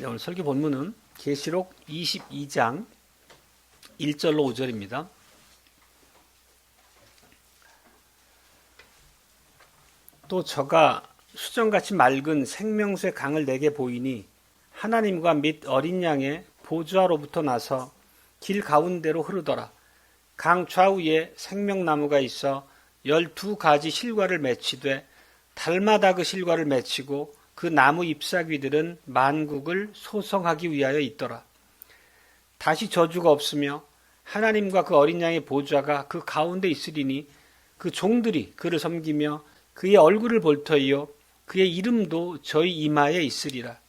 오늘 설교 본문은 계시록 22장 1절로 5절입니다. 또 저가 수정같이 맑은 생명수의 강을 내게 보이니 하나님과 및 어린 양의 보좌로부터 나서 길 가운데로 흐르더라. 강 좌우에 생명나무가 있어 12가지 실과를 맺히되 달마다 그 실과를 맺히고 그 나무 잎사귀들은 만국을 소성하기 위하여 있더라. 다시 저주가 없으며 하나님과 그 어린 양의 보좌가 그 가운데 있으리니 그 종들이 그를 섬기며 그의 얼굴을 볼 터이요 그의 이름도 저희 이마에 있으리라.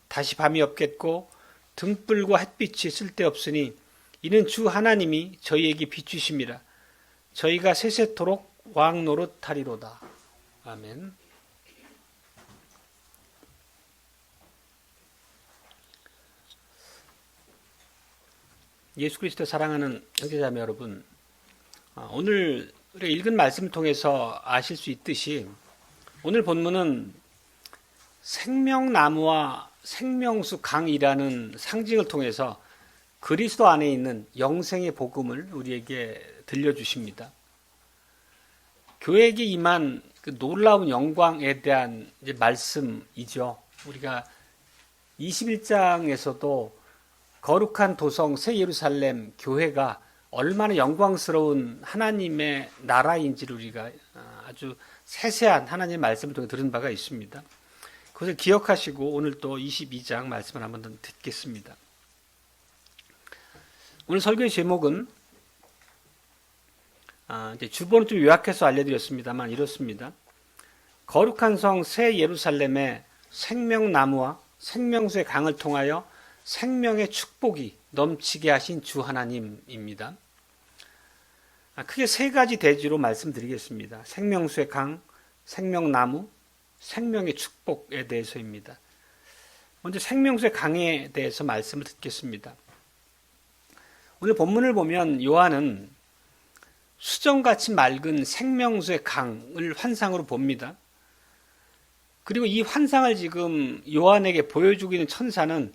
다시 밤이 없겠고 등불과 햇빛이 쓸데없으니 이는 주 하나님이 저희에게 비추심이라. 저희가 세세토록 왕 노릇하리로다. 아멘. 예수 그리스도 사랑하는 형제자매 여러분, 오늘 읽은 말씀을 통해서 아실 수 있듯이 오늘 본문은 생명나무와 생명수 강이라는 상징을 통해서 그리스도 안에 있는 영생의 복음을 우리에게 들려주십니다. 교회에게 임한 그 놀라운 영광에 대한 이제 말씀이죠. 우리가 21장에서도 거룩한 도성 새 예루살렘 교회가 얼마나 영광스러운 하나님의 나라인지를 우리가 아주 세세한 하나님의 말씀을 통해 들은 바가 있습니다. 그것을 기억하시고 오늘 또 22장 말씀을 한번 더 듣겠습니다. 오늘 설교의 제목은 이제 주보는 좀 요약해서 알려드렸습니다만 이렇습니다. 거룩한 성 새 예루살렘의 생명나무와 생명수의 강을 통하여 생명의 축복이 넘치게 하신 주 하나님입니다. 크게 세 가지 대지로 말씀드리겠습니다. 생명수의 강, 생명나무, 생명의 축복에 대해서입니다. 먼저 생명수의 강에 대해서 말씀을 듣겠습니다. 오늘 본문을 보면 요한은 수정같이 맑은 생명수의 강을 환상으로 봅니다. 그리고 이 환상을 지금 요한에게 보여주고 있는 천사는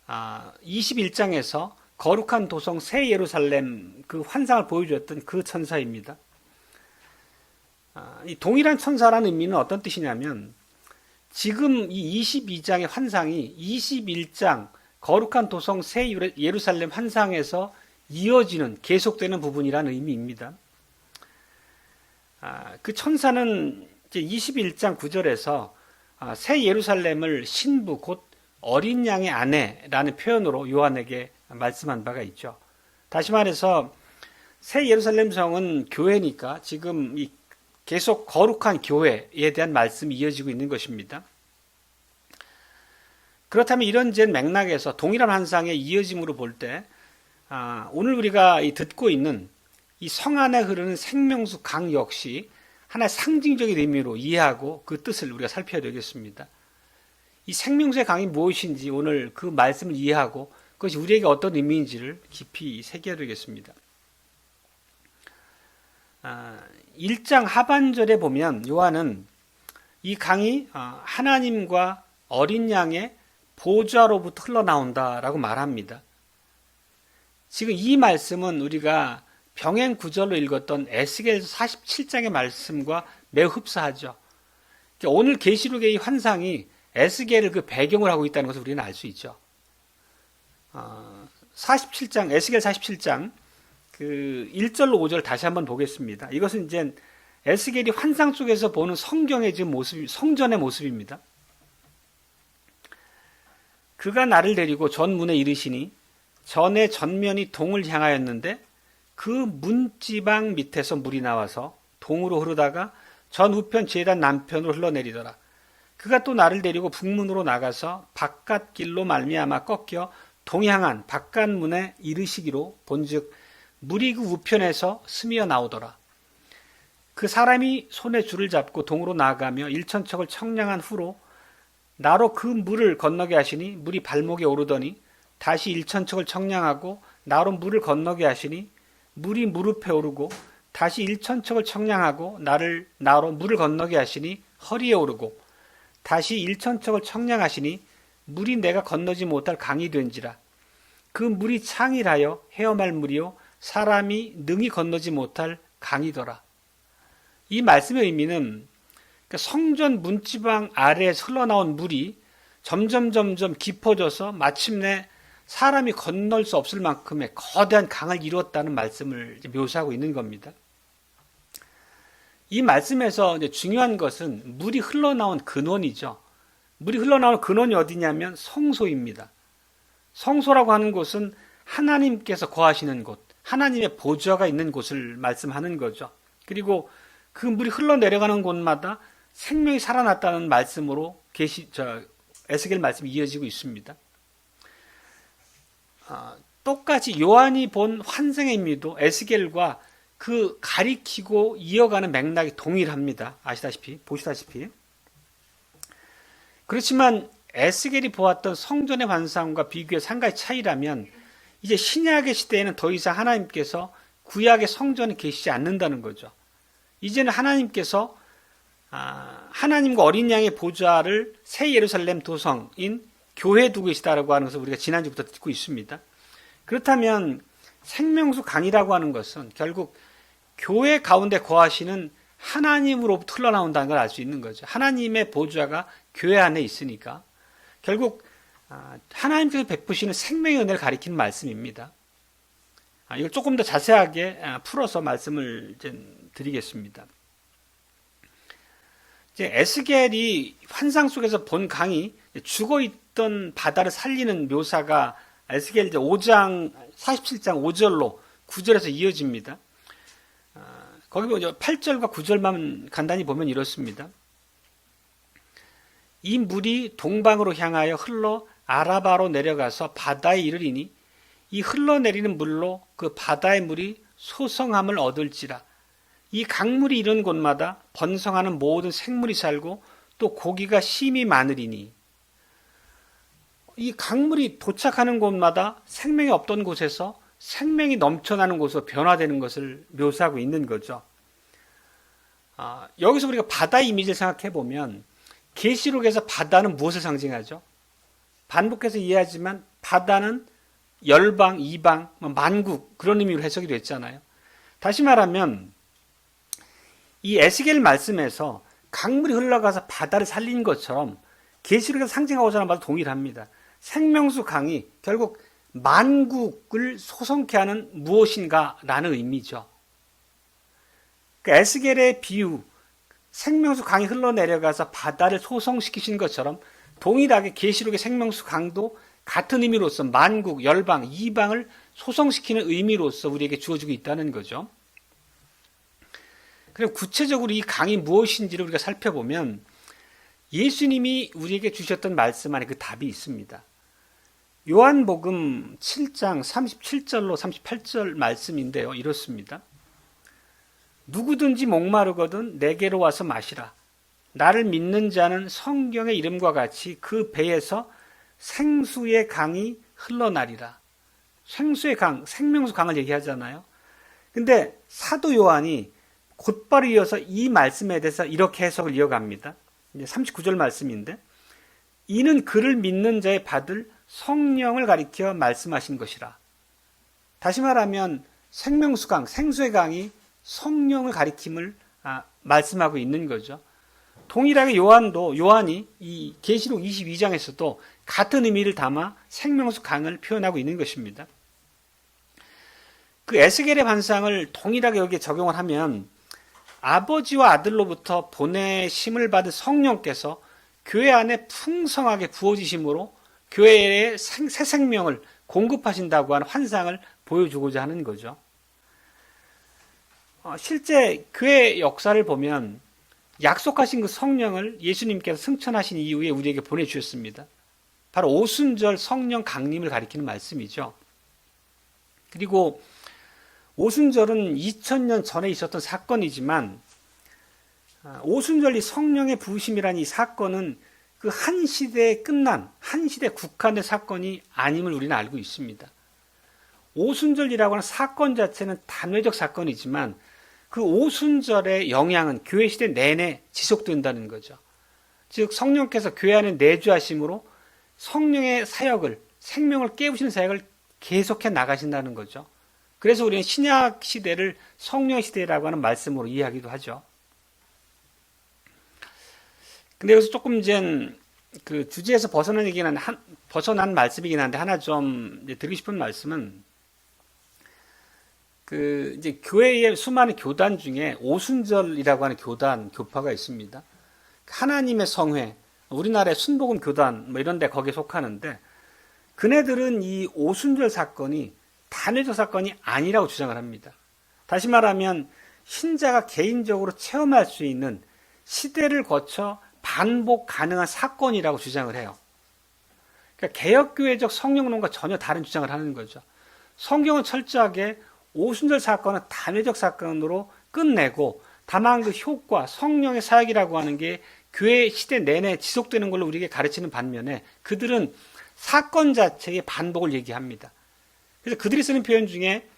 21장에서 거룩한 도성 새 예루살렘 그 환상을 보여주었던 그 천사입니다. 이 동일한 천사라는 의미는 어떤 뜻이냐면 지금 이 22장의 환상이 21장 거룩한 도성 새 예루살렘 환상에서 이어지는 계속되는 부분이라는 의미입니다. 그 천사는 이제 21장 9절에서 새 예루살렘을 신부 곧 어린 양의 아내라는 표현으로 요한에게 말씀한 바가 있죠. 다시 말해서 새 예루살렘 성은 교회니까 지금 이 계속 거룩한 교회에 대한 말씀이 이어지고 있는 것입니다. 그렇다면 이런 맥락에서 동일한 환상의 이어짐으로 볼 때 오늘 우리가 듣고 있는 이 성 안에 흐르는 생명수 강 역시 하나의 상징적인 의미로 이해하고 그 뜻을 우리가 살펴야 되겠습니다. 이 생명수의 강이 무엇인지 오늘 그 말씀을 이해하고 그것이 우리에게 어떤 의미인지를 깊이 새겨야 되겠습니다. 1장 하반절에 보면 요한은 이 강이 하나님과 어린 양의 보좌로부터 흘러나온다라고 말합니다. 지금 이 말씀은 우리가 병행 구절로 읽었던 에스겔서 47장의 말씀과 매우 흡사하죠. 오늘 계시록의 이 환상이 에스겔을 그 배경을 하고 있다는 것을 우리는 알 수 있죠. 47장, 에스겔 47장, 그 1절로 5절 다시 한번 보겠습니다. 이것은 이제 에스겔이 환상 속에서 보는 성경의 지금 모습, 성전의 모습입니다. 그가 나를 데리고 전문에 이르시니 전의 전면이 동을 향하였는데 그 문지방 밑에서 물이 나와서 동으로 흐르다가 전 우편 제단 남편으로 흘러내리더라. 그가 또 나를 데리고 북문으로 나가서 바깥길로 말미암아 꺾여 동향한 바깥문에 이르시기로 본즉 물이 그 우편에서 스미어 나오더라. 그 사람이 손에 줄을 잡고 동으로 나아가며 일천척을 청량한 후로 나로 그 물을 건너게 하시니 물이 발목에 오르더니 다시 일천척을 청량하고 나로 물을 건너게 하시니 물이 무릎에 오르고 다시 일천척을 청량하고 나로 물을 건너게 하시니 허리에 오르고 다시 일천척을 청량하시니 물이 내가 건너지 못할 강이 된지라. 그 물이 창이라여 헤엄할 물이요 사람이 능히 건너지 못할 강이더라. 이 말씀의 의미는 성전 문지방 아래에서 흘러나온 물이 점점 깊어져서 마침내 사람이 건널 수 없을 만큼의 거대한 강을 이루었다는 말씀을 묘사하고 있는 겁니다. 이 말씀에서 중요한 것은 물이 흘러나온 근원이죠. 물이 흘러나온 근원이 어디냐면 성소입니다. 성소라고 하는 곳은 하나님께서 거하시는 곳, 하나님의 보좌가 있는 곳을 말씀하는 거죠. 그리고 그 물이 흘러내려가는 곳마다 생명이 살아났다는 말씀으로 에스겔 말씀이 이어지고 있습니다. 똑같이 요한이 본 환상의 의미도 에스겔과 그 가리키고 이어가는 맥락이 동일합니다. 보시다시피. 그렇지만 에스겔이 보았던 성전의 환상과 비교해서 한 가지 차이라면 이제 신약의 시대에는 더 이상 하나님께서 구약의 성전에 계시지 않는다는 거죠. 이제는 하나님께서 하나님과 어린 양의 보좌를 새 예루살렘 도성인 교회에 두고 계시다라고 하는 것을 우리가 지난주부터 듣고 있습니다. 그렇다면 생명수 강이라고 하는 것은 결국 교회 가운데 거하시는 하나님으로부터 흘러나온다는 걸 알 수 있는 거죠. 하나님의 보좌가 교회 안에 있으니까 결국 하나님께서 베푸시는 생명의 은혜를 가리키는 말씀입니다. 이걸 조금 더 자세하게 풀어서 말씀을 드리겠습니다. 이제 에스겔이 환상 속에서 본 강이 죽어있던 바다를 살리는 묘사가 에스겔 5장 47장 5절로 9절에서 이어집니다. 거기 8절과 9절만 간단히 보면 이렇습니다. 이 물이 동방으로 향하여 흘러 아라바로 내려가서 바다에 이르리니 이 흘러내리는 물로 그 바다의 물이 소성함을 얻을지라. 이 강물이 이른 곳마다 번성하는 모든 생물이 살고 또 고기가 심히 많으리니. 이 강물이 도착하는 곳마다 생명이 없던 곳에서 생명이 넘쳐나는 곳으로 변화되는 것을 묘사하고 있는 거죠. 여기서 우리가 바다의 이미지를 생각해 보면 계시록에서 바다는 무엇을 상징하죠? 반복해서 이해하지만 바다는 열방, 이방, 만국 그런 의미로 해석이 됐잖아요. 다시 말하면 이 에스겔 말씀에서 강물이 흘러가서 바다를 살린 것처럼 계시록에서 상징하고자 하는 바도 동일합니다. 생명수 강이 결국 만국을 소성케 하는 무엇인가라는 의미죠. 에스겔의 비유, 생명수 강이 흘러내려가서 바다를 소성시키신 것처럼 동일하게 계시록의 생명수 강도 같은 의미로서 만국, 열방, 이방을 소성시키는 의미로서 우리에게 주어지고 있다는 거죠. 그럼 구체적으로 이 강이 무엇인지를 우리가 살펴보면 예수님이 우리에게 주셨던 말씀 안에 그 답이 있습니다. 요한복음 7장 37절로 38절 말씀인데요. 이렇습니다. 누구든지 목마르거든 내게로 와서 마시라. 나를 믿는 자는 성경의 이름과 같이 그 배에서 생수의 강이 흘러나리라. 생수의 강, 생명수 강을 얘기하잖아요. 근데 사도 요한이 곧바로 이어서 이 말씀에 대해서 이렇게 해석을 이어갑니다. 이제 39절 말씀인데 이는 그를 믿는 자의 받을 성령을 가리켜 말씀하신 것이라. 다시 말하면 생명수 강, 생수의 강이 성령을 가리킴을 말씀하고 있는 거죠. 동일하게 요한이 이 계시록 22장에서도 같은 의미를 담아 생명수 강을 표현하고 있는 것입니다. 그 에스겔의 환상을 동일하게 여기에 적용을 하면 아버지와 아들로부터 보내심을 받은 성령께서 교회 안에 풍성하게 부어지심으로 교회에 새 생명을 공급하신다고 하는 환상을 보여주고자 하는 거죠. 실제 교회 역사를 보면 약속하신 그 성령을 예수님께서 승천하신 이후에 우리에게 보내주셨습니다. 바로 오순절 성령 강림을 가리키는 말씀이죠. 그리고 오순절은 2000년 전에 있었던 사건이지만 오순절 이 성령의 부으심이라는 이 사건은 그 한 시대에 끝난, 한 시대에 국한된 사건이 아님을 우리는 알고 있습니다. 오순절이라고 하는 사건 자체는 단회적 사건이지만 그 오순절의 영향은 교회 시대 내내 지속된다는 거죠. 즉 성령께서 교회 안에 내주하심으로 성령의 사역을, 생명을 깨우치는 사역을 계속해 나가신다는 거죠. 그래서 우리는 신약 시대를 성령의 시대라고 하는 말씀으로 이해하기도 하죠. 근데 여기서 조금 이제 그 주제에서 벗어난 말씀이긴 한데 하나 좀 드리고 싶은 말씀은 그 이제 교회의 수많은 교단 중에 오순절이라고 하는 교파가 있습니다. 하나님의 성회, 우리나라의 순복음 교단 뭐 이런 데 거기에 속하는데 그네들은 이 오순절 사건이 단회적 사건이 아니라고 주장을 합니다. 다시 말하면 신자가 개인적으로 체험할 수 있는 시대를 거쳐 반복 가능한 사건이라고 주장을 해요. 그러니까 개혁교회적 성령론과 전혀 다른 주장을 하는 거죠. 성경은 철저하게 오순절 사건은 단회적 사건으로 끝내고 다만 그 효과, 성령의 사역이라고 하는 게 교회 시대 내내 지속되는 걸로 우리에게 가르치는 반면에 그들은 사건 자체의 반복을 얘기합니다. 그래서 그들이 쓰는 표현 중에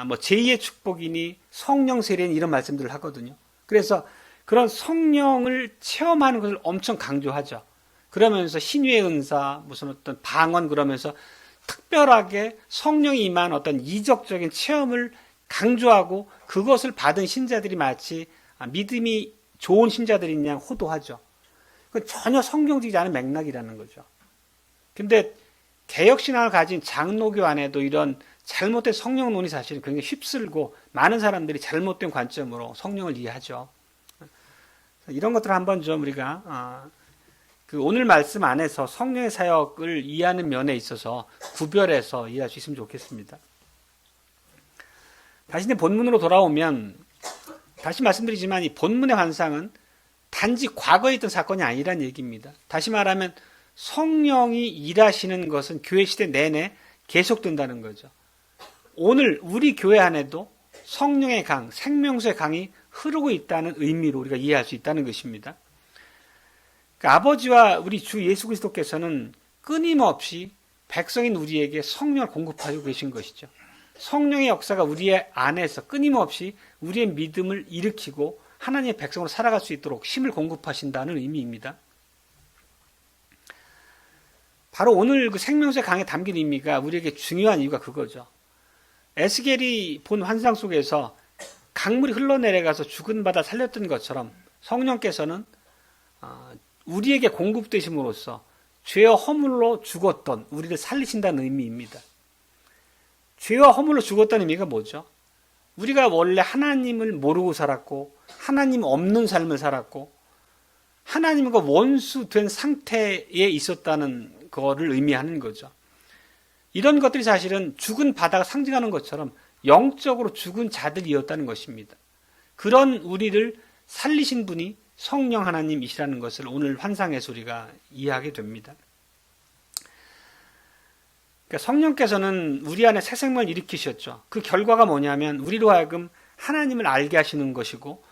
뭐 제2의 축복이니 성령 세례니 이런 말씀들을 하거든요. 그래서 그런 성령을 체험하는 것을 엄청 강조하죠. 그러면서 신유의 은사, 무슨 어떤 방언 그러면서 특별하게 성령이 임한 어떤 이적적인 체험을 강조하고 그것을 받은 신자들이 마치 믿음이 좋은 신자들인 양 호도하죠. 그건 전혀 성경적이지 않은 맥락이라는 거죠. 근데 개혁신앙을 가진 장로교 안에도 이런 잘못된 성령론이 사실은 굉장히 휩쓸고 많은 사람들이 잘못된 관점으로 성령을 이해하죠. 이런 것들을 한번 좀 우리가 그 오늘 말씀 안에서 성령의 사역을 이해하는 면에 있어서 구별해서 이해할 수 있으면 좋겠습니다. 다시 본문으로 돌아오면 다시 말씀드리지만 이 본문의 환상은 단지 과거에 있던 사건이 아니란 얘기입니다. 다시 말하면 성령이 일하시는 것은 교회 시대 내내 계속된다는 거죠. 오늘 우리 교회 안에도 성령의 강, 생명수의 강이 흐르고 있다는 의미로 우리가 이해할 수 있다는 것입니다. 그러니까 아버지와 우리 주 예수 그리스도께서는 끊임없이 백성인 우리에게 성령을 공급하고 계신 것이죠. 성령의 역사가 우리의 안에서 끊임없이 우리의 믿음을 일으키고 하나님의 백성으로 살아갈 수 있도록 힘을 공급하신다는 의미입니다. 바로 오늘 그 생명수의 강에 담긴 의미가 우리에게 중요한 이유가 그거죠. 에스겔이 본 환상 속에서 강물이 흘러내려가서 죽은 바다 살렸던 것처럼 성령께서는 우리에게 공급되심으로써 죄와 허물로 죽었던 우리를 살리신다는 의미입니다. 죄와 허물로 죽었다는 의미가 뭐죠? 우리가 원래 하나님을 모르고 살았고 하나님 없는 삶을 살았고 하나님과 원수된 상태에 있었다는 거를 의미하는 거죠. 이런 것들이 사실은 죽은 바다가 상징하는 것처럼 영적으로 죽은 자들이었다는 것입니다. 그런 우리를 살리신 분이 성령 하나님이시라는 것을 오늘 환상에서 우리가 이해하게 됩니다. 그러니까 성령께서는 우리 안에 새 생명을 일으키셨죠. 그 결과가 뭐냐면 우리로 하여금 하나님을 알게 하시는 것이고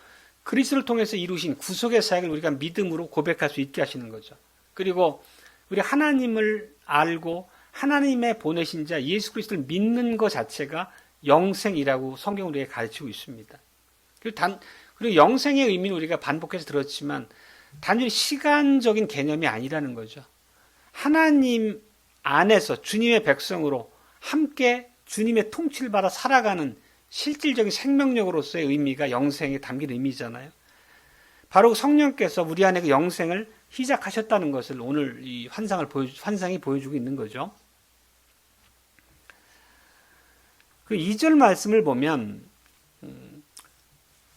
그리스도를 통해서 이루신 구속의 사역을 우리가 믿음으로 고백할 수 있게 하시는 거죠. 그리고 우리 하나님을 알고 하나님의 보내신 자 예수 그리스도를 믿는 것 자체가 영생이라고 성경은 우리에게 가르치고 있습니다. 그리고 영생의 의미는 우리가 반복해서 들었지만 단순히 시간적인 개념이 아니라는 거죠. 하나님 안에서 주님의 백성으로 함께 주님의 통치를 받아 살아가는 실질적인 생명력으로서의 의미가 영생에 담긴 의미잖아요. 바로 성령께서 우리 안에 그 영생을 희작하셨다는 것을 오늘 이 환상이 보여주고 있는 거죠. 그 2절 말씀을 보면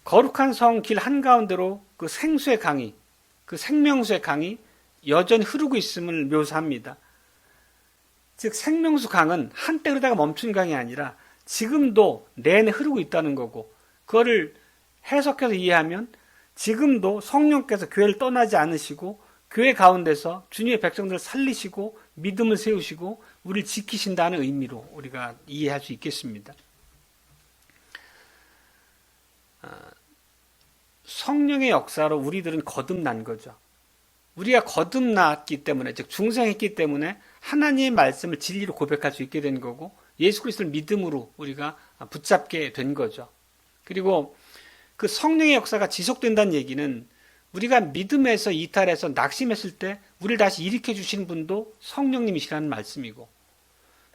거룩한 성 길 한가운데로 그 생수의 강이, 그 생명수의 강이 여전히 흐르고 있음을 묘사합니다. 즉 생명수 강은 한때 흐르다가 멈춘 강이 아니라 지금도 내내 흐르고 있다는 거고 그거를 해석해서 이해하면 지금도 성령께서 교회를 떠나지 않으시고 교회 가운데서 주님의 백성들을 살리시고 믿음을 세우시고 우리를 지키신다는 의미로 우리가 이해할 수 있겠습니다. 성령의 역사로 우리들은 거듭난 거죠. 우리가 거듭났기 때문에, 즉 중생했기 때문에 하나님의 말씀을 진리로 고백할 수 있게 된 거고 예수 그리스도를 믿음으로 우리가 붙잡게 된 거죠. 그리고 그 성령의 역사가 지속된다는 얘기는 우리가 믿음에서 이탈해서 낙심했을 때 우리를 다시 일으켜 주시는 분도 성령님이시라는 말씀이고,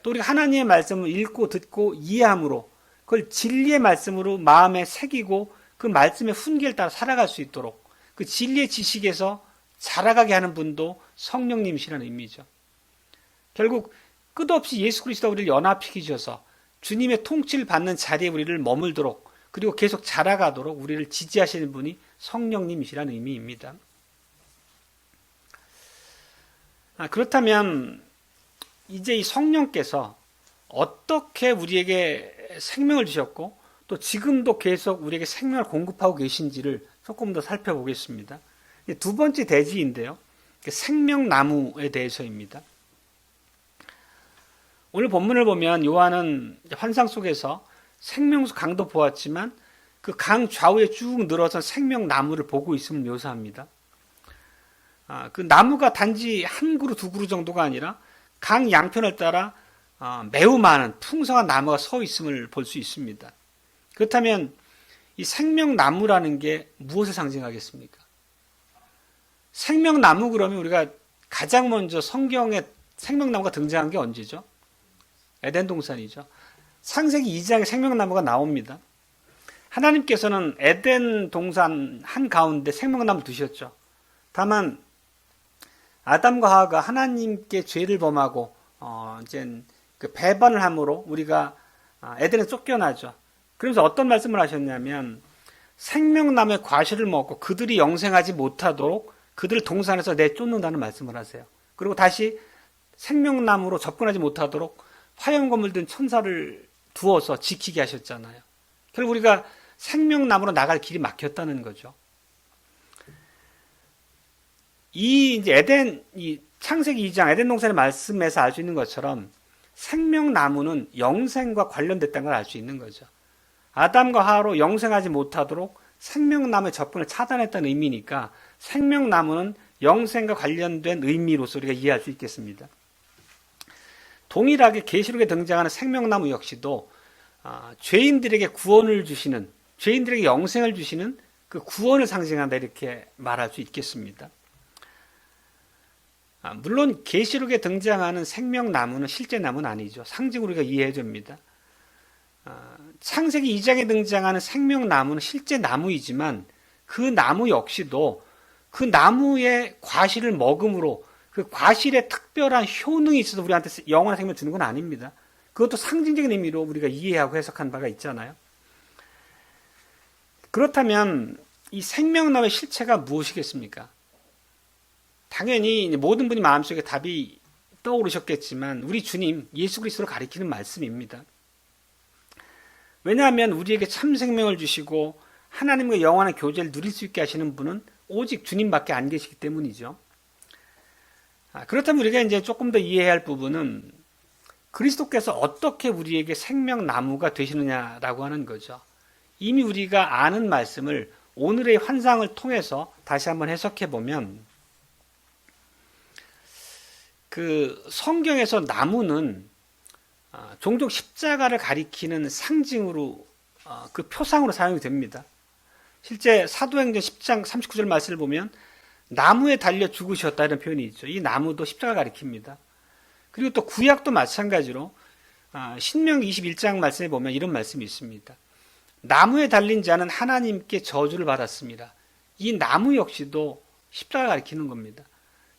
또 우리가 하나님의 말씀을 읽고 듣고 이해함으로 그걸 진리의 말씀으로 마음에 새기고 그 말씀의 훈계를 따라 살아갈 수 있도록 그 진리의 지식에서 자라가게 하는 분도 성령님이시라는 의미죠. 결국 끝없이 예수 그리스도와 우리를 연합시켜 주셔서 주님의 통치를 받는 자리에 우리를 머물도록, 그리고 계속 자라가도록 우리를 지지하시는 분이 성령님이시라는 의미입니다. 그렇다면 이제 이 성령께서 어떻게 우리에게 생명을 주셨고 또 지금도 계속 우리에게 생명을 공급하고 계신지를 조금 더 살펴보겠습니다. 두 번째 대지인데요. 생명나무에 대해서입니다. 오늘 본문을 보면 요한은 환상 속에서 생명수 강도 보았지만 그 강 좌우에 쭉 늘어선 생명나무를 보고 있음을 묘사합니다. 그 나무가 단지 한 그루 두 그루 정도가 아니라 강 양편을 따라 매우 많은 풍성한 나무가 서 있음을 볼 수 있습니다. 그렇다면 이 생명나무라는 게 무엇을 상징하겠습니까? 생명나무 그러면 우리가 가장 먼저 성경에 생명나무가 등장한 게 언제죠? 에덴 동산이죠. 창세기 2장에 생명나무가 나옵니다. 하나님께서는 에덴 동산 한가운데 생명나무를 두셨죠. 다만 아담과 하와가 하나님께 죄를 범하고 이제 그 배반을 함으로 우리가 에덴에 쫓겨나죠. 그러면서 어떤 말씀을 하셨냐면 생명나무의 과실을 먹고 그들이 영생하지 못하도록 그들을 동산에서 내쫓는다는 말씀을 하세요. 그리고 다시 생명나무로 접근하지 못하도록 화염검을 든 천사를 두어서 지키게 하셨잖아요. 결국 우리가 생명나무로 나갈 길이 막혔다는 거죠. 이 창세기 2장 에덴 동산의 말씀에서 알 수 있는 것처럼 생명나무는 영생과 관련됐다는 걸 알 수 있는 거죠. 아담과 하와로 영생하지 못하도록 생명나무의 접근을 차단했다는 의미니까 생명나무는 영생과 관련된 의미로서 우리가 이해할 수 있겠습니다. 동일하게 계시록에 등장하는 생명나무 역시도 죄인들에게 구원을 주시는, 죄인들에게 영생을 주시는 그 구원을 상징한다 이렇게 말할 수 있겠습니다. 물론 계시록에 등장하는 생명나무는 실제 나무는 아니죠. 상징으로 우리가 이해해 줍니다. 창세기 2장에 등장하는 생명나무는 실제 나무이지만 그 나무 역시도 그 나무의 과실을 먹음으로 그 과실에 특별한 효능이 있어서 우리한테 영원한 생명을 주는 건 아닙니다. 그것도 상징적인 의미로 우리가 이해하고 해석한 바가 있잖아요. 그렇다면 이 생명나무의 실체가 무엇이겠습니까? 당연히 모든 분이 마음속에 답이 떠오르셨겠지만 우리 주님 예수 그리스도를 가리키는 말씀입니다. 왜냐하면 우리에게 참 생명을 주시고 하나님과 영원한 교제를 누릴 수 있게 하시는 분은 오직 주님밖에 안 계시기 때문이죠. 그렇다면 우리가 이제 조금 더 이해해야 할 부분은 그리스도께서 어떻게 우리에게 생명나무가 되시느냐라고 하는 거죠. 이미 우리가 아는 말씀을 오늘의 환상을 통해서 다시 한번 해석해 보면 그 성경에서 나무는 종종 십자가를 가리키는 상징으로 그 표상으로 사용이 됩니다. 실제 사도행전 10장 39절 말씀을 보면 나무에 달려 죽으셨다 이런 표현이 있죠. 이 나무도 십자가 가리킵니다. 그리고 또 구약도 마찬가지로 신명기 21장 말씀에 보면 이런 말씀이 있습니다. 나무에 달린 자는 하나님께 저주를 받았습니다. 이 나무 역시도 십자가 가리키는 겁니다.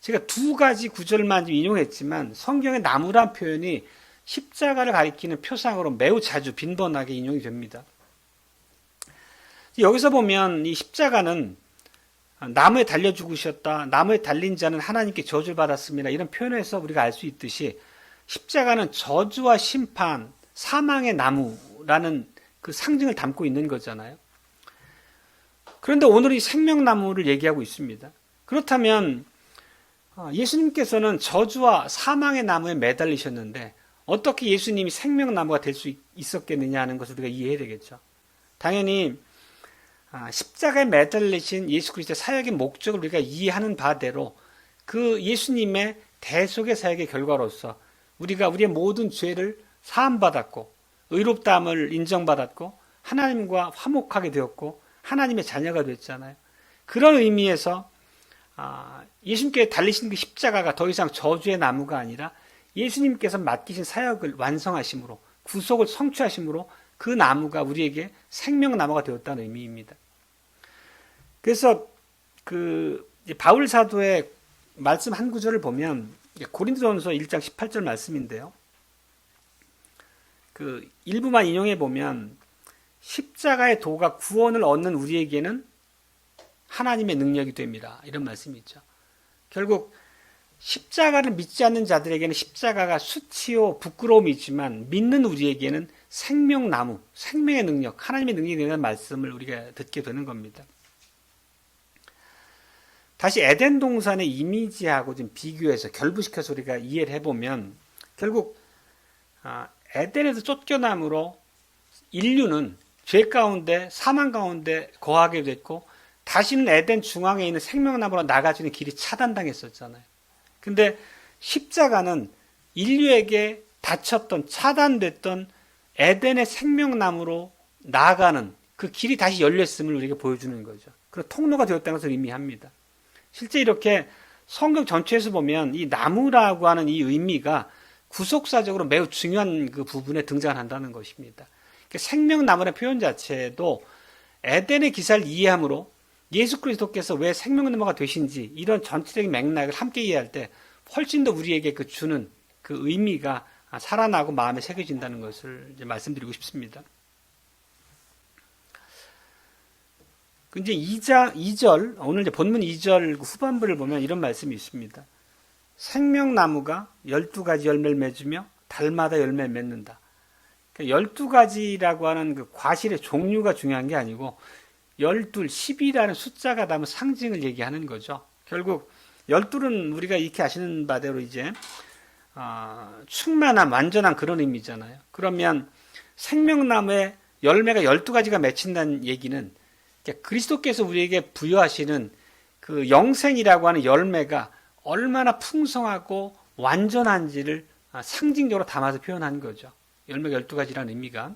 제가 두 가지 구절만 인용했지만 성경의 나무란 표현이 십자가를 가리키는 표상으로 매우 자주 빈번하게 인용이 됩니다. 여기서 보면 이 십자가는 나무에 달려 죽으셨다, 나무에 달린 자는 하나님께 저주를 받았습니다. 이런 표현에서 우리가 알 수 있듯이 십자가는 저주와 심판, 사망의 나무라는 그 상징을 담고 있는 거잖아요. 그런데 오늘 이 생명나무를 얘기하고 있습니다. 그렇다면 예수님께서는 저주와 사망의 나무에 매달리셨는데 어떻게 예수님이 생명나무가 될 수 있었겠느냐 하는 것을 우리가 이해해야 되겠죠. 당연히 십자가에 매달리신 예수 그리스도의 사역의 목적을 우리가 이해하는 바대로 그 예수님의 대속의 사역의 결과로서 우리가 우리의 모든 죄를 사함받았고 의롭다함을 인정받았고 하나님과 화목하게 되었고 하나님의 자녀가 됐잖아요. 그런 의미에서 예수님께 달리신 그 십자가가 더 이상 저주의 나무가 아니라 예수님께서 맡기신 사역을 완성하심으로 구속을 성취하심으로 그 나무가 우리에게 생명나무가 되었다는 의미입니다. 그래서 바울 사도의 말씀 한 구절을 보면 고린도전서 1장 18절 말씀인데요. 일부만 인용해 보면 십자가의 도가 구원을 얻는 우리에게는 하나님의 능력이 됩니다. 이런 말씀이 있죠. 결국 십자가를 믿지 않는 자들에게는 십자가가 수치요 부끄러움이 있지만 믿는 우리에게는 생명나무, 생명의 능력, 하나님의 능력이 되는 말씀을 우리가 듣게 되는 겁니다. 다시 에덴 동산의 이미지하고 좀 비교해서 결부시켜서 우리가 이해를 해보면 결국 에덴에서 쫓겨남으로 인류는 죄 가운데 사망 가운데 거하게 됐고 다시는 에덴 중앙에 있는 생명나무로 나가지는 길이 차단당했었잖아요. 근데 십자가는 인류에게 닫혔던 차단됐던 에덴의 생명나무로 나아가는 그 길이 다시 열렸음을 우리에게 보여주는 거죠. 그런 통로가 되었다는 것을 의미합니다. 실제 이렇게 성경 전체에서 보면 이 나무라고 하는 이 의미가 구속사적으로 매우 중요한 그 부분에 등장한다는 것입니다. 생명나무라는 표현 자체도 에덴의 기사를 이해함으로 예수 그리스도께서 왜 생명나무가 되신지 이런 전체적인 맥락을 함께 이해할 때 훨씬 더 우리에게 주는 그 의미가 살아나고 마음에 새겨진다는 것을 이제 말씀드리고 싶습니다. 이제 2절, 오늘 이제 본문 2절 후반부를 보면 이런 말씀이 있습니다. 생명나무가 12가지 열매를 맺으며 달마다 열매를 맺는다. 12가지라고 하는 그 과실의 종류가 중요한 게 아니고 12, 10이라는 숫자가 담은 상징을 얘기하는 거죠. 결국 12는 우리가 익히 아시는 바대로 이제 충만한 완전한 그런 의미잖아요. 그러면 생명나무에 열매가 12가지가 맺힌다는 얘기는 그리스도께서 우리에게 부여하시는 그 영생이라고 하는 열매가 얼마나 풍성하고 완전한지를 상징적으로 담아서 표현한 거죠. 열매가 12가지라는 의미가.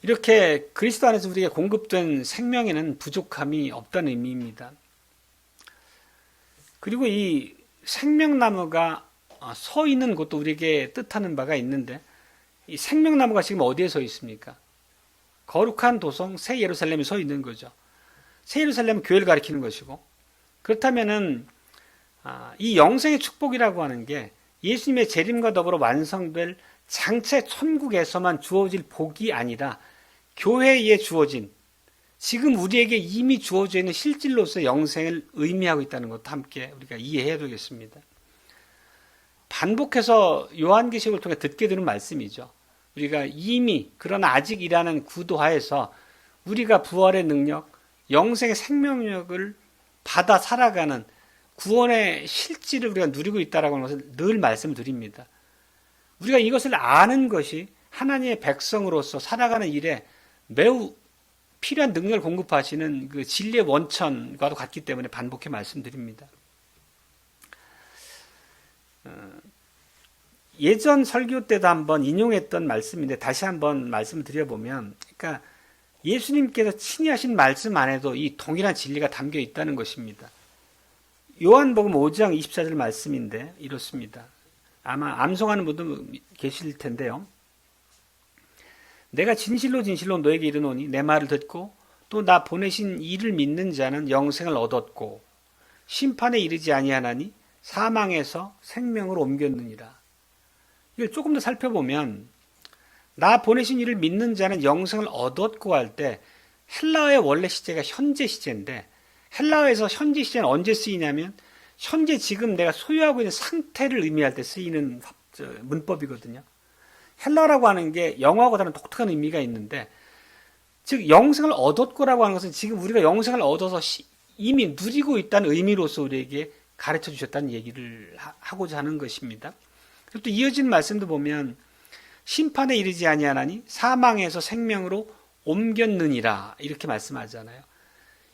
이렇게 그리스도 안에서 우리에게 공급된 생명에는 부족함이 없다는 의미입니다. 그리고 이 생명나무가 서 있는 곳도 우리에게 뜻하는 바가 있는데 이 생명나무가 지금 어디에 서 있습니까? 거룩한 도성 새 예루살렘에 서 있는 거죠. 새 예루살렘은 교회를 가리키는 것이고 그렇다면은 이 영생의 축복이라고 하는 게 예수님의 재림과 더불어 완성될 장차 천국에서만 주어질 복이 아니라 교회에 주어진 지금 우리에게 이미 주어져 있는 실질로서의 영생을 의미하고 있다는 것도 함께 우리가 이해해야 되겠습니다. 반복해서 요한계시록을 통해 듣게 되는 말씀이죠. 우리가 이미 그러나 아직이라는 구도하에서 우리가 부활의 능력, 영생의 생명력을 받아 살아가는 구원의 실질을 우리가 누리고 있다는 것을 늘 말씀을 드립니다. 우리가 이것을 아는 것이 하나님의 백성으로서 살아가는 일에 매우 필요한 능력을 공급하시는 그 진리의 원천과도 같기 때문에 반복해 말씀드립니다. 예전 설교 때도 한번 인용했던 말씀인데 다시 한번 말씀을 드려보면 그러니까 예수님께서 친히 하신 말씀 안에도 이 동일한 진리가 담겨 있다는 것입니다. 요한복음 5장 24절 말씀인데 이렇습니다. 아마 암송하는 분도 계실 텐데요. 내가 진실로 진실로 너에게 이르노니 내 말을 듣고 또 나 보내신 이를 믿는 자는 영생을 얻었고 심판에 이르지 아니하나니 사망에서 생명으로 옮겼느니라. 이걸 조금 더 살펴보면 나 보내신 이를 믿는 자는 영생을 얻었고 할 때 헬라어의 원래 시제가 현재 시제인데 헬라어에서 현재 시제는 언제 쓰이냐면 현재 지금 내가 소유하고 있는 상태를 의미할 때 쓰이는 문법이거든요. 헬라어라고 하는 게 영어하고 다른 독특한 의미가 있는데 즉 영생을 얻었고라고 하는 것은 지금 우리가 영생을 얻어서 이미 누리고 있다는 의미로서 우리에게 가르쳐 주셨다는 얘기를 하고자 하는 것입니다. 그리고 또 이어진 말씀도 보면 심판에 이르지 아니하나니 사망에서 생명으로 옮겼느니라 이렇게 말씀하잖아요.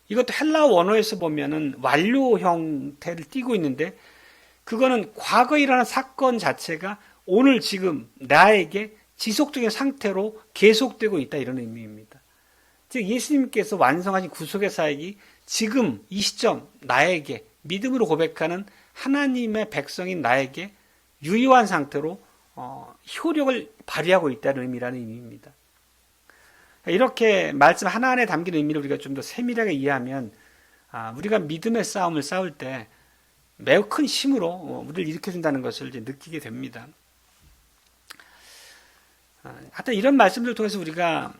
이것도 헬라어 원어에서 보면은 완료 형태를 띠고 있는데 그거는 과거에 일어난 사건 자체가 오늘 지금 나에게 지속적인 상태로 계속되고 있다 이런 의미입니다. 즉 예수님께서 완성하신 구속의 사역이 지금 이 시점 나에게 믿음으로 고백하는 하나님의 백성인 나에게 유효한 상태로 효력을 발휘하고 있다는 의미라는 의미입니다. 이렇게 말씀 하나하나에 담긴 의미를 우리가 좀 더 세밀하게 이해하면 우리가 믿음의 싸움을 싸울 때 매우 큰 힘으로 우리를 일으켜준다는 것을 이제 느끼게 됩니다. 하여튼 이런 말씀들을 통해서 우리가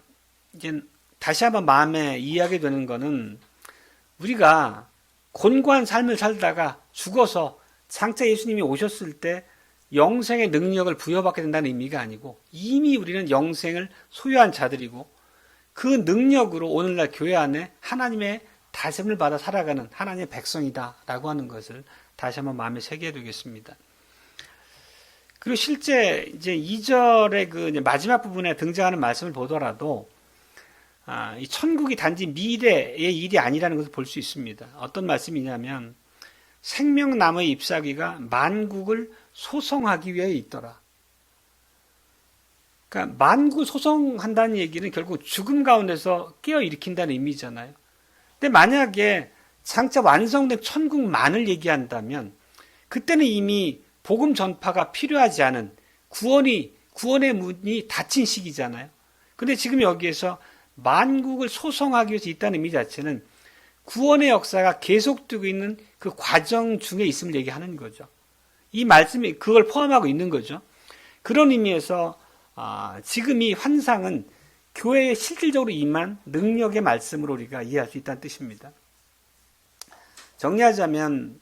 이제 다시 한번 마음에 이해하게 되는 것은 우리가 곤고한 삶을 살다가 죽어서 장차 예수님이 오셨을 때 영생의 능력을 부여받게 된다는 의미가 아니고 이미 우리는 영생을 소유한 자들이고 그 능력으로 오늘날 교회 안에 하나님의 다스림을 받아 살아가는 하나님의 백성이다라고 하는 것을 다시 한번 마음에 새겨야 되겠습니다. 그리고 실제 이제 2절의 그 마지막 부분에 등장하는 말씀을 보더라도 이 천국이 단지 미래의 일이 아니라는 것을 볼 수 있습니다. 어떤 말씀이냐면 생명나무의 잎사귀가 만국을 소성하기 위해 있더라. 그러니까 만국을 소성한다는 얘기는 결국 죽음 가운데서 깨어일으킨다는 의미잖아요. 근데 만약에 장차 완성된 천국만을 얘기한다면 그때는 이미 복음 전파가 필요하지 않은 구원의 문이 닫힌 시기잖아요. 근데 지금 여기에서 만국을 소성하기 위해서 있다는 의미 자체는 구원의 역사가 계속되고 있는 그 과정 중에 있음을 얘기하는 거죠. 이 말씀이 그걸 포함하고 있는 거죠. 그런 의미에서 지금 이 환상은 교회에 실질적으로 임한 능력의 말씀으로 우리가 이해할 수 있다는 뜻입니다. 정리하자면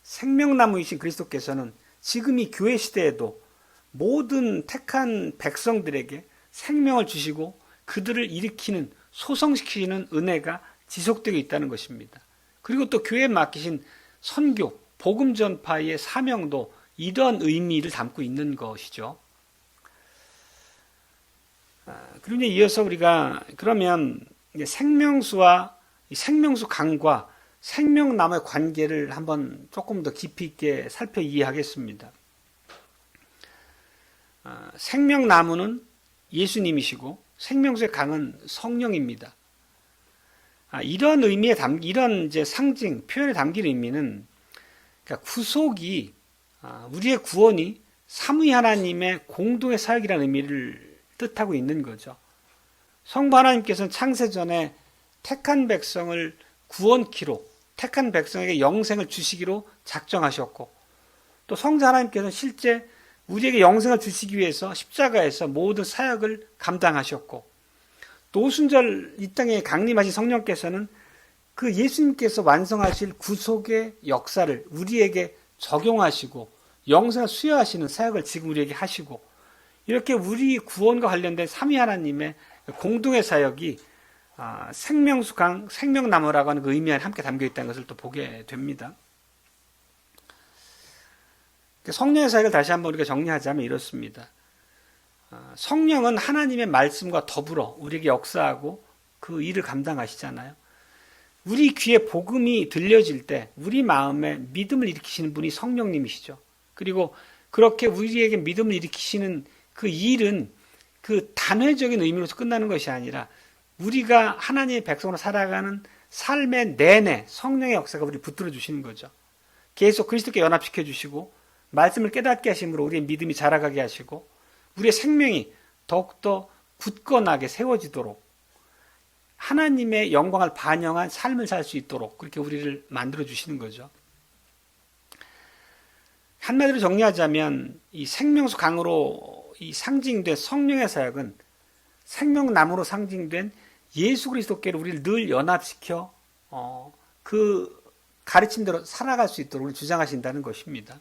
생명나무이신 그리스도께서는 지금 이 교회 시대에도 모든 택한 백성들에게 생명을 주시고 그들을 일으키는 소성시키는 은혜가 지속되고 있다는 것입니다. 그리고 또 교회에 맡기신 선교, 복음 전파의 사명도 이런 의미를 담고 있는 것이죠. 그리고 이어서 우리가 그러면 생명수와 생명수 강과 생명나무의 관계를 한번 조금 더 깊이 있게 살펴 이해하겠습니다. 생명나무는 예수님이시고 생명수의 강은 성령입니다. 이런 의미에 이런 이제 상징, 표현에 담긴 의미는 그러니까 구속이 우리의 구원이 삼위 하나님의 공동의 사역이라는 의미를 뜻하고 있는 거죠. 성부 하나님께서는 창세전에 택한 백성을 구원키로 택한 백성에게 영생을 주시기로 작정하셨고 또 성자 하나님께서는 실제 우리에게 영생을 주시기 위해서 십자가에서 모든 사역을 감당하셨고 또 오순절 이 땅에 강림하신 성령께서는 그 예수님께서 완성하실 구속의 역사를 우리에게 적용하시고 영생을 수여하시는 사역을 지금 우리에게 하시고 이렇게 우리 구원과 관련된 삼위 하나님의 공동의 사역이 생명수강, 생명나무라고 하는 그 의미 안에 함께 담겨 있다는 것을 또 보게 됩니다. 성령의 사역을 다시 한번 우리가 정리하자면 이렇습니다. 성령은 하나님의 말씀과 더불어 우리에게 역사하고 그 일을 감당하시잖아요. 우리 귀에 복음이 들려질 때 우리 마음에 믿음을 일으키시는 분이 성령님이시죠. 그리고 그렇게 우리에게 믿음을 일으키시는 그 일은 그 단회적인 의미로서 끝나는 것이 아니라 우리가 하나님의 백성으로 살아가는 삶의 내내 성령의 역사가 우리를 붙들어 주시는 거죠. 계속 그리스도께 연합시켜 주시고 말씀을 깨닫게 하심으로 우리의 믿음이 자라가게 하시고 우리의 생명이 더욱더 굳건하게 세워지도록 하나님의 영광을 반영한 삶을 살 수 있도록 그렇게 우리를 만들어 주시는 거죠. 한마디로 정리하자면 이 생명수 강으로 이 상징된 성령의 사역은 생명나무로 상징된 예수 그리스도께로 우리를 늘 연합시켜 그 가르침대로 살아갈 수 있도록 주장하신다는 것입니다.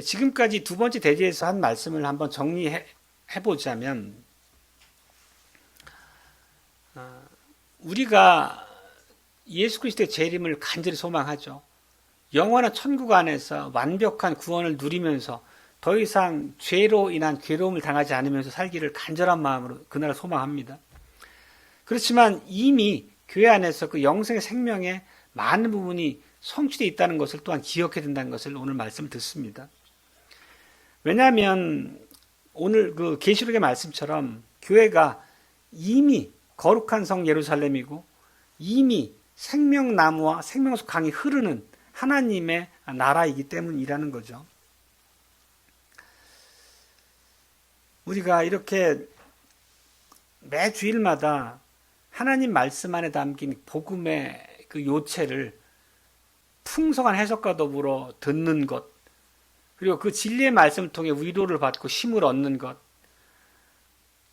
지금까지 두 번째 대제에서 한 말씀을 한번 정리해보자면 우리가 예수 그리스도의 재림을 간절히 소망하죠. 영원한 천국 안에서 완벽한 구원을 누리면서 더 이상 죄로 인한 괴로움을 당하지 않으면서 살기를 간절한 마음으로 그날을 소망합니다. 그렇지만 이미 교회 안에서 그 영생의 생명의 많은 부분이 성취되어 있다는 것을 또한 기억해야 된다는 것을 오늘 말씀 듣습니다. 왜냐하면 오늘 그 계시록의 말씀처럼 교회가 이미 거룩한 성 예루살렘이고 이미 생명나무와 생명수 강이 흐르는 하나님의 나라이기 때문이라는 거죠. 우리가 이렇게 매 주일마다 하나님 말씀 안에 담긴 복음의 그 요체를 풍성한 해석과 더불어 듣는 것, 그리고 그 진리의 말씀을 통해 위로를 받고 힘을 얻는 것,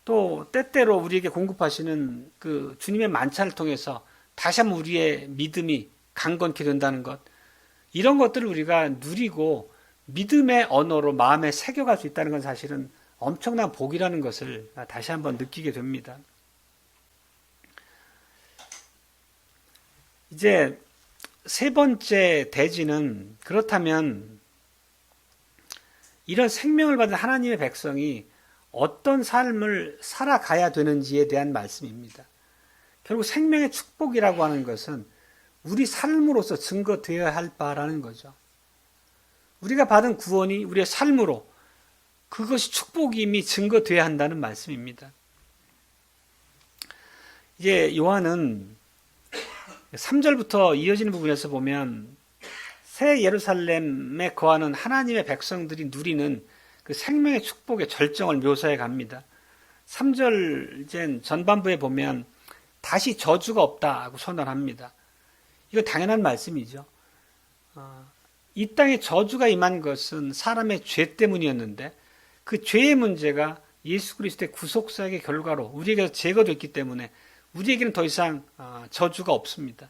또 때때로 우리에게 공급하시는 그 주님의 만찬을 통해서 다시 한번 우리의 믿음이 강건케 된다는 것, 이런 것들을 우리가 누리고 믿음의 언어로 마음에 새겨갈 수 있다는 건 사실은 엄청난 복이라는 것을 다시 한번 느끼게 됩니다. 이제 세 번째 대지는, 그렇다면 이런 생명을 받은 하나님의 백성이 어떤 삶을 살아가야 되는지에 대한 말씀입니다. 결국 생명의 축복이라고 하는 것은 우리 삶으로서 증거되어야 할 바라는 거죠. 우리가 받은 구원이 우리의 삶으로, 그것이 축복임이 증거되어야 한다는 말씀입니다. 이제 요한은 3절부터 이어지는 부분에서 보면 새 예루살렘에 거하는 하나님의 백성들이 누리는 그 생명의 축복의 절정을 묘사해 갑니다. 3절 이제 전반부에 보면 다시 저주가 없다고 선언합니다. 이거 당연한 말씀이죠. 이 땅에 저주가 임한 것은 사람의 죄 때문이었는데 그 죄의 문제가 예수 그리스도의 구속사역의 결과로 우리에게서 제거됐기 때문에 우리에게는 더 이상 저주가 없습니다.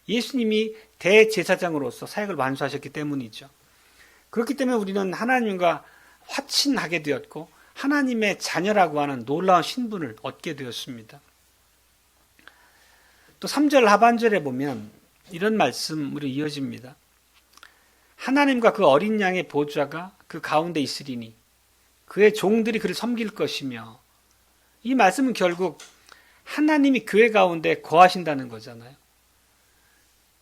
예수님이 대제사장으로서 사역을 완수하셨기 때문이죠. 그렇기 때문에 우리는 하나님과 화친하게 되었고 하나님의 자녀라고 하는 놀라운 신분을 얻게 되었습니다. 또 3절 하반절에 보면 이런 말씀으로 이어집니다. 하나님과 그 어린 양의 보좌가 그 가운데 있으리니 그의 종들이 그를 섬길 것이며, 이 말씀은 결국 하나님이 교회 가운데 거하신다는 거잖아요.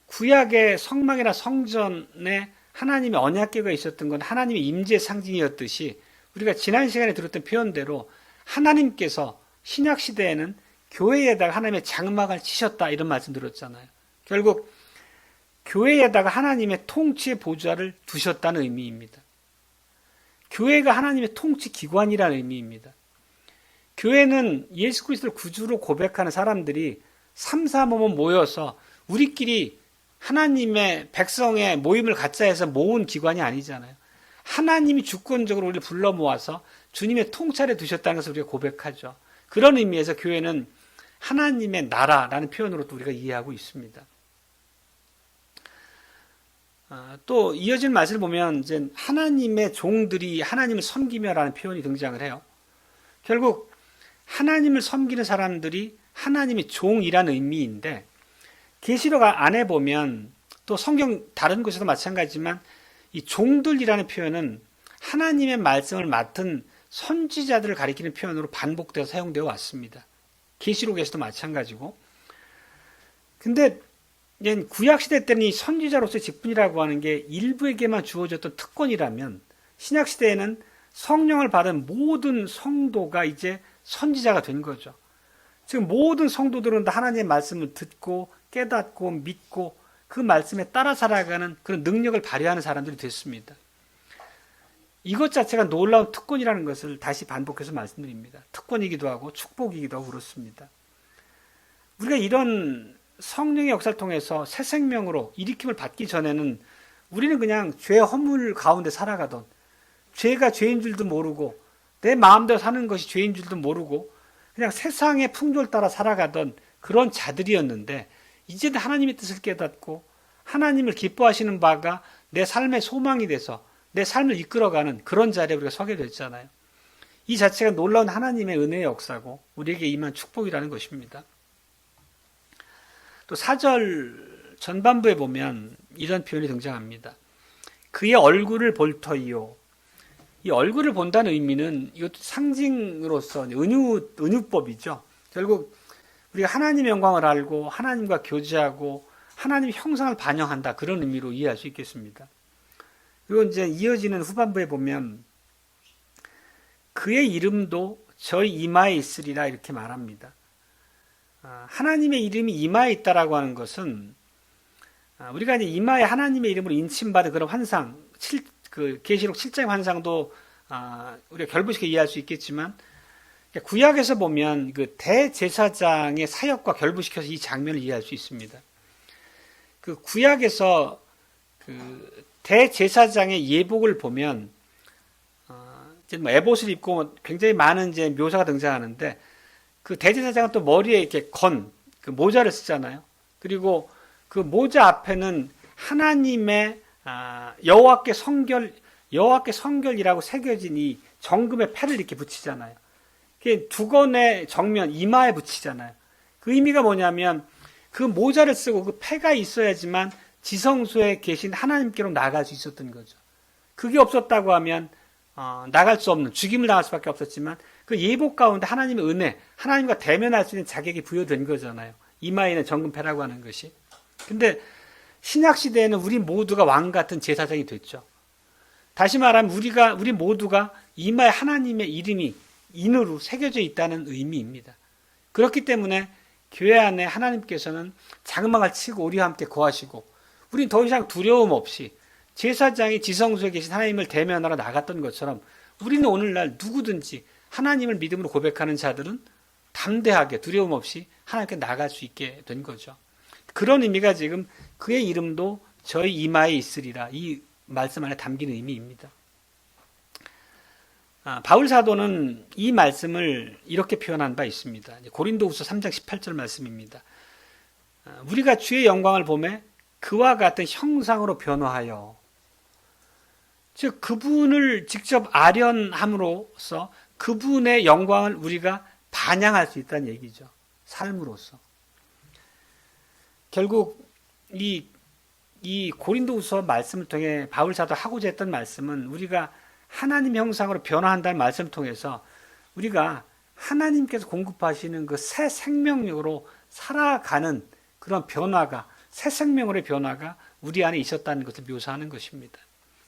구약의 성막이나 성전에 하나님의 언약궤가 있었던 건 하나님의 임재의 상징이었듯이 우리가 지난 시간에 들었던 표현대로 하나님께서 신약 시대에는 교회에다가 하나님의 장막을 치셨다, 이런 말씀 들었잖아요. 결국 교회에다가 하나님의 통치의 보좌를 두셨다는 의미입니다. 교회가 하나님의 통치 기관이라는 의미입니다. 교회는 예수 그리스도를 구주로 고백하는 사람들이 삼삼오오 모여서 우리끼리 하나님의 백성의 모임을 갖자 해서 모은 기관이 아니잖아요. 하나님이 주권적으로 우리를 불러 모아서 주님의 통찰에 두셨다는 것을 우리가 고백하죠. 그런 의미에서 교회는 하나님의 나라라는 표현으로도 우리가 이해하고 있습니다. 또 이어진 말씀을 보면 이제 하나님의 종들이 하나님을 섬기며라는 표현이 등장을 해요. 결국 하나님을 섬기는 사람들이 하나님의 종이라는 의미인데, 계시록 안에 보면 또 성경 다른 곳에도 마찬가지지만 이 종들이라는 표현은 하나님의 말씀을 맡은 선지자들을 가리키는 표현으로 반복되어 사용되어 왔습니다. 계시록에서도 마찬가지고. 근데 구약시대 때는 이 선지자로서의 직분이라고 하는 게 일부에게만 주어졌던 특권이라면, 신약시대에는 성령을 받은 모든 성도가 이제 선지자가 된 거죠. 지금 모든 성도들은 다 하나님의 말씀을 듣고 깨닫고 믿고 그 말씀에 따라 살아가는 그런 능력을 발휘하는 사람들이 됐습니다. 이것 자체가 놀라운 특권이라는 것을 다시 반복해서 말씀드립니다. 특권이기도 하고 축복이기도 하고 그렇습니다. 우리가 이런 성령의 역사를 통해서 새 생명으로 일으킴을 받기 전에는 우리는 그냥 죄 허물 가운데 살아가던, 죄가 죄인 줄도 모르고 내 마음대로 사는 것이 죄인 줄도 모르고 그냥 세상의 풍조를 따라 살아가던 그런 자들이었는데, 이제는 하나님의 뜻을 깨닫고 하나님을 기뻐하시는 바가 내 삶의 소망이 돼서 내 삶을 이끌어가는 그런 자리에 우리가 서게 됐잖아요. 이 자체가 놀라운 하나님의 은혜의 역사고 우리에게 임한 축복이라는 것입니다. 또 4절 전반부에 보면 이런 표현이 등장합니다. 그의 얼굴을 볼 터이요. 이 얼굴을 본다는 의미는 이것도 상징으로서 은유법이죠. 결국 우리가 하나님의 영광을 알고 하나님과 교제하고 하나님의 형상을 반영한다, 그런 의미로 이해할 수 있겠습니다. 그리고 이제 이어지는 후반부에 보면 그의 이름도 저희 이마에 있으리라 이렇게 말합니다. 하나님의 이름이 이마에 있다라고 하는 것은 우리가 이제 이마에 하나님의 이름으로 인침받은 그런 환상, 그 계시록 7장의 환상도 우리가 결부시켜 이해할 수 있겠지만 구약에서 보면 그 대제사장의 사역과 결부시켜서 이 장면을 이해할 수 있습니다. 그 구약에서 그 대제사장의 예복을 보면 이제 뭐 에봇을 입고 굉장히 많은 이제 묘사가 등장하는데 그 대제사장은 또 머리에 이렇게 그 모자를 쓰잖아요. 그리고 그 모자 앞에는 하나님의 여호와께 성결이라고 새겨진 이 정금의 패를 이렇게 붙이잖아요. 그게 두건의 정면 이마에 붙이잖아요. 그 의미가 뭐냐면 그 모자를 쓰고 그 패가 있어야지만 지성소에 계신 하나님께로 나갈 수 있었던 거죠. 그게 없었다고 하면 나갈 수 없는, 죽임을 당할 수밖에 없었지만 그 예복 가운데 하나님의 은혜, 하나님과 대면할 수 있는 자격이 부여된 거잖아요. 이마에는 정금패라고 하는 것이. 근데 신약 시대에는 우리 모두가 왕 같은 제사장이 됐죠. 다시 말하면 우리 모두가 이마에 하나님의 이름이 인으로 새겨져 있다는 의미입니다. 그렇기 때문에 교회 안에 하나님께서는 장막을 치고 우리와 함께 거하시고 우린 더 이상 두려움 없이 제사장이 지성소에 계신 하나님을 대면하러 나갔던 것처럼 우리는 오늘날 누구든지 하나님을 믿음으로 고백하는 자들은 담대하게 두려움 없이 하나님께 나갈 수 있게 된 거죠. 그런 의미가 지금 그의 이름도 저희 이마에 있으리라 이 말씀 안에 담긴 의미입니다. 바울 사도는 이 말씀을 이렇게 표현한 바 있습니다. 고린도후서 3장 18절 말씀입니다. 우리가 주의 영광을 보매 그와 같은 형상으로 변화하여, 즉 그분을 직접 아련함으로써 그분의 영광을 우리가 반영할 수 있다는 얘기죠. 삶으로서. 결국 이 고린도후서 말씀을 통해 바울 사도 하고자 했던 말씀은 우리가 하나님 형상으로 변화한다는 말씀을 통해서 우리가 하나님께서 공급하시는 그 새 생명력으로 살아가는 그런 변화가, 새 생명으로의 변화가 우리 안에 있었다는 것을 묘사하는 것입니다.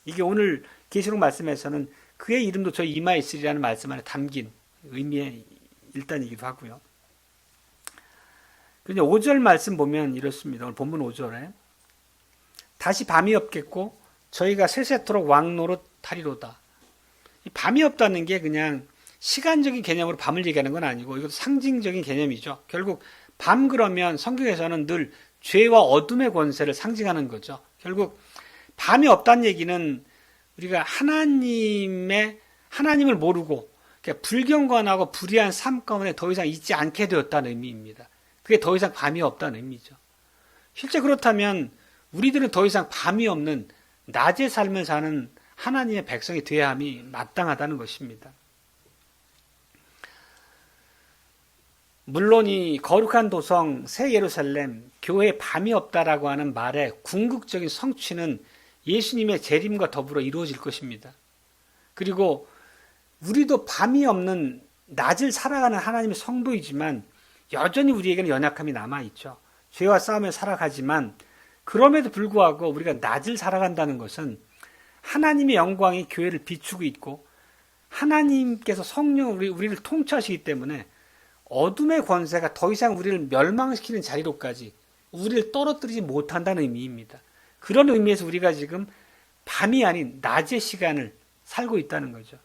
이게 오늘 계시록 말씀에서는 그의 이름도 저희 이마에 있으리라는 말씀 안에 담긴 의미의 일단이기도 하고요. 그런데 5절 말씀 보면 이렇습니다. 오늘 본문 5절에 다시 밤이 없겠고 저희가 세세토록 왕노릇 하리로다. 밤이 없다는 게 그냥 시간적인 개념으로 밤을 얘기하는 건 아니고 이것도 상징적인 개념이죠. 결국 밤 그러면 성경에서는 늘 죄와 어둠의 권세를 상징하는 거죠. 결국 밤이 없다는 얘기는 우리가 하나님을 모르고 불경건하고 불의한 삶 가운데 더 이상 있지 않게 되었다는 의미입니다. 그게 더 이상 밤이 없다는 의미죠. 실제 그렇다면 우리들은 더 이상 밤이 없는 낮의 삶을 사는 하나님의 백성이 되어야 함이 마땅하다는 것입니다. 물론 이 거룩한 도성 새 예루살렘 교회에 밤이 없다라고 하는 말의 궁극적인 성취는 예수님의 재림과 더불어 이루어질 것입니다. 그리고 우리도 밤이 없는 낮을 살아가는 하나님의 성도이지만 여전히 우리에게는 연약함이 남아있죠. 죄와 싸우며 살아가지만 그럼에도 불구하고 우리가 낮을 살아간다는 것은 하나님의 영광이 교회를 비추고 있고 하나님께서 성령으로 우리를 통치하시기 때문에 어둠의 권세가 더 이상 우리를 멸망시키는 자리로까지 우리를 떨어뜨리지 못한다는 의미입니다. 그런 의미에서 우리가 지금 밤이 아닌 낮의 시간을 살고 있다는 거죠.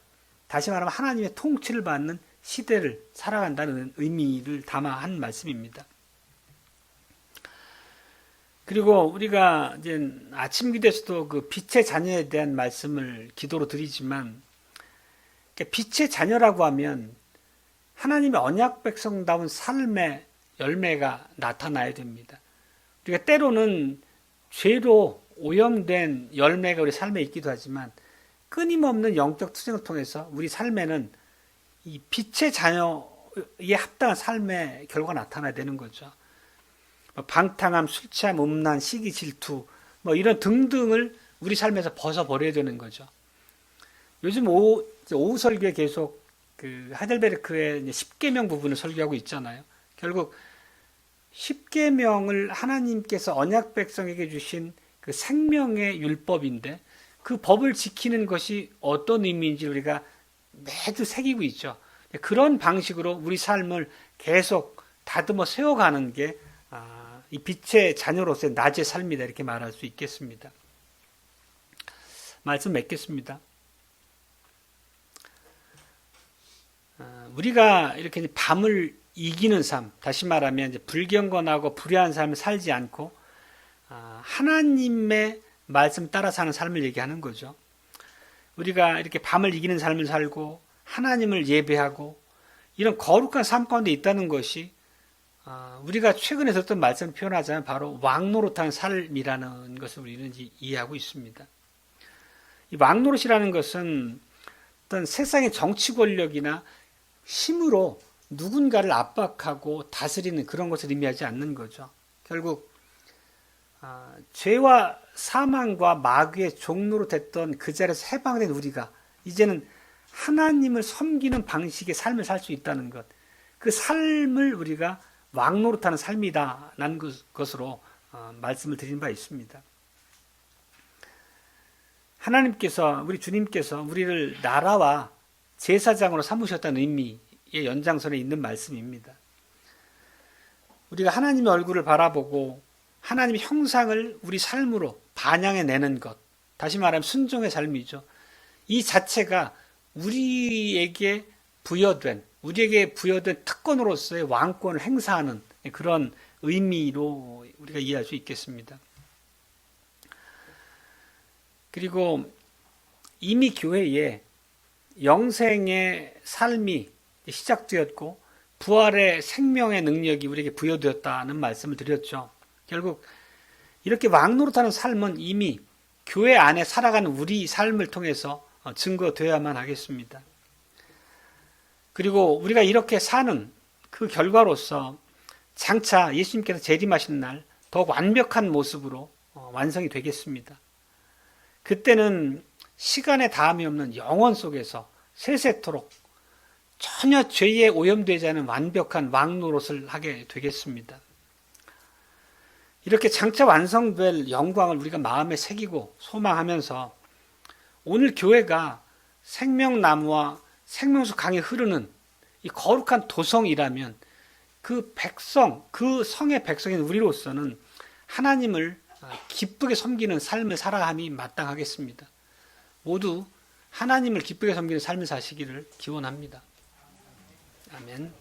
다시 말하면 하나님의 통치를 받는 시대를 살아간다는 의미를 담아 한 말씀입니다. 그리고 우리가 이제 아침 기도에서도 그 빛의 자녀에 대한 말씀을 기도로 드리지만 빛의 자녀라고 하면 하나님의 언약 백성다운 삶의 열매가 나타나야 됩니다. 우리가 때로는 죄로 오염된 열매가 우리 삶에 있기도 하지만 끊임없는 영적 투쟁을 통해서 우리 삶에는 이 빛의 자녀에 합당한 삶의 결과가 나타나야 되는 거죠. 방탕함, 술 취함, 음란, 시기, 질투 이런 등등을 우리 삶에서 벗어버려야 되는 거죠. 요즘 오후 설교에 계속 그 하델베르크의 10계명 부분을 설교하고 있잖아요. 결국 10계명을 하나님께서 언약 백성에게 주신 그 생명의 율법인데 그 법을 지키는 것이 어떤 의미인지 우리가 매주 새기고 있죠. 그런 방식으로 우리 삶을 계속 다듬어 세워가는 게 이 빛의 자녀로서의 낮의 삶이다 이렇게 말할 수 있겠습니다. 말씀 맺겠습니다. 우리가 이렇게 밤을 이기는 삶, 다시 말하면 이제 불경건하고 불의한 삶을 살지 않고 하나님의 말씀 따라 사는 삶을 얘기하는 거죠. 우리가 이렇게 밤을 이기는 삶을 살고 하나님을 예배하고 이런 거룩한 삶 가운데 있다는 것이 우리가 최근에 들었던 말씀을 표현하자면 바로 왕노릇하는 삶이라는 것을 우리는 이해하고 있습니다. 이 왕노릇이라는 것은 어떤 세상의 정치 권력이나 힘으로 누군가를 압박하고 다스리는 그런 것을 의미하지 않는 거죠. 결국 죄와 사망과 마귀의 종로로 됐던 그 자리에서 해방된 우리가 이제는 하나님을 섬기는 방식의 삶을 살 수 있다는 것, 그 삶을 우리가 왕노릇하는 삶이다라는 것으로 말씀을 드린 바 있습니다. 하나님께서, 우리 주님께서 우리를 나라와 제사장으로 삼으셨다는 의미의 연장선에 있는 말씀입니다. 우리가 하나님의 얼굴을 바라보고 하나님의 형상을 우리 삶으로 반영해내는 것, 다시 말하면 순종의 삶이죠. 이 자체가 우리에게 부여된 특권으로서의 왕권을 행사하는 그런 의미로 우리가 이해할 수 있겠습니다. 그리고 이미 교회에 영생의 삶이 시작되었고 부활의 생명의 능력이 우리에게 부여되었다는 말씀을 드렸죠. 결국 이렇게 왕노릇하는 삶은 이미 교회 안에 살아가는 우리 삶을 통해서 증거되어야만 하겠습니다. 그리고 우리가 이렇게 사는 그 결과로서 장차 예수님께서 재림하신 날 더 완벽한 모습으로 완성이 되겠습니다. 그때는 시간의 다함이 없는 영원 속에서 세세토록 전혀 죄에 오염되지 않은 완벽한 왕노릇을 하게 되겠습니다. 이렇게 장차 완성될 영광을 우리가 마음에 새기고 소망하면서 오늘 교회가 생명나무와 생명수 강이 흐르는 이 거룩한 도성이라면 그 백성, 그 성의 백성인 우리로서는 하나님을 기쁘게 섬기는 삶을 살아감이 마땅하겠습니다. 모두 하나님을 기쁘게 섬기는 삶을 사시기를 기원합니다. 아멘.